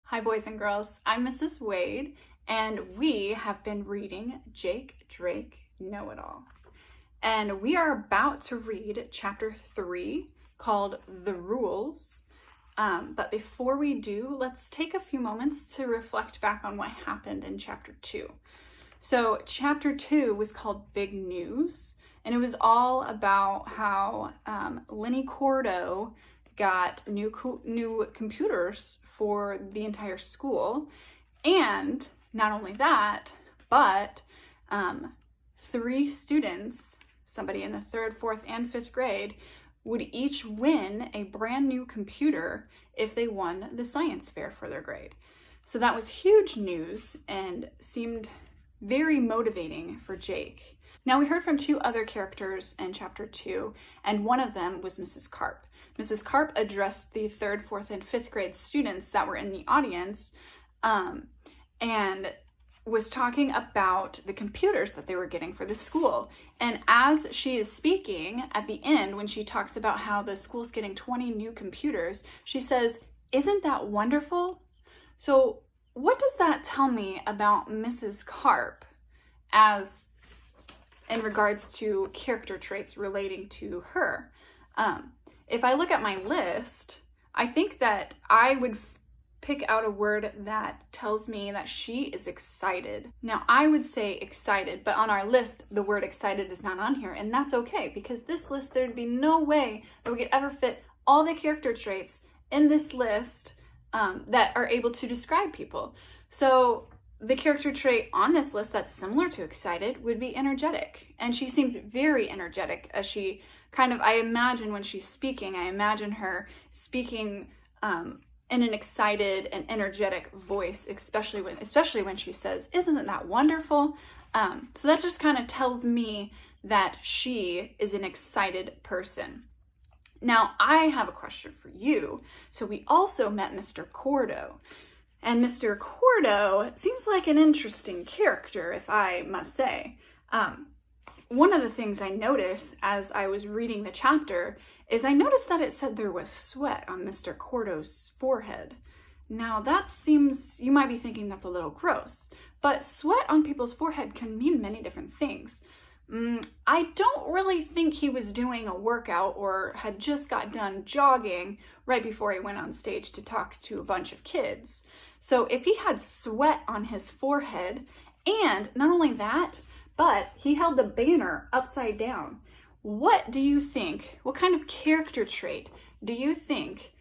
Hi, boys and girls. I'm Mrs. Wade, and we have been reading Jake Drake Know-It-All. And we are about to read chapter 3 called The Rules. But before we do, let's take a few moments to reflect back on what happened in chapter 2. So chapter 2 was called Big News, and it was all about how Lenny Cordo got new computers for the entire school. And not only that, but 3 students, somebody in the 3rd, 4th, and 5th grade, would each win a brand new computer if they won the science fair for their grade. So that was huge news and seemed very motivating for Jake. Now, we heard from 2 other characters in chapter 2, and one of them was Mrs. Carp. Mrs. Carp addressed the 3rd, 4th, and 5th grade students that were in the audience and was talking about the computers that they were getting for the school. And as she is speaking at the end, when she talks about how the school's getting 20 new computers, she says, "Isn't that wonderful?" So what does that tell me about Mrs. Carp as in regards to character traits relating to her? If I look at my list, I think that I would pick out a word that tells me that she is excited. Now, I would say excited, but on our list, the word excited is not on here, and that's okay, because this list, there'd be no way that we could ever fit all the character traits in this list that are able to describe people. So the character trait on this list that's similar to excited would be energetic, and she seems very energetic as she I imagine when she's speaking, I imagine her speaking in an excited and energetic voice, especially when she says, "Isn't that wonderful?" So that just kind of tells me that she is an excited person. Now, I have a question for you. So we also met Mr. Cordo. And Mr. Cordo seems like an interesting character, if I must say. One of the things I noticed as I was reading the chapter is I noticed that it said there was sweat on Mr. Cordo's forehead. Now that seems, you might be thinking that's a little gross, but sweat on people's forehead can mean many different things. I don't really think he was doing a workout or had just got done jogging right before he went on stage to talk to a bunch of kids. So if he had sweat on his forehead, and not only that, but he held the banner upside down, what do you think, what kind of character trait do you think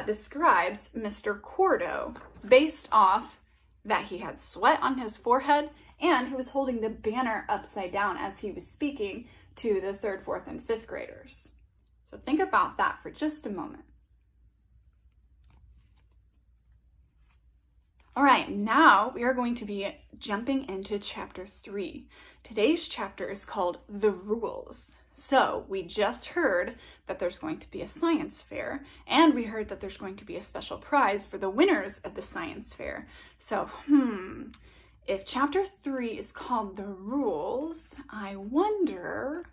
describes Mr. Cordo based off that he had sweat on his forehead and he was holding the banner upside down as he was speaking to the 3rd, 4th, and 5th graders? So think about that for just a moment. All right, now we are going to be jumping into chapter 3. Today's chapter is called The Rules. So we just heard that there's going to be a science fair, and we heard that there's going to be a special prize for the winners of the science fair. So, if chapter 3 is called The Rules, I wonder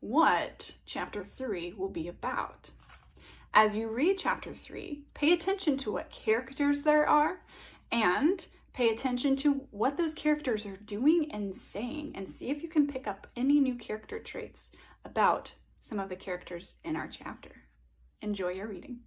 what chapter 3 will be about. As you read chapter 3, pay attention to what characters there are, and pay attention to what those characters are doing and saying, and see if you can pick up any new character traits about some of the characters in our chapter. Enjoy your reading.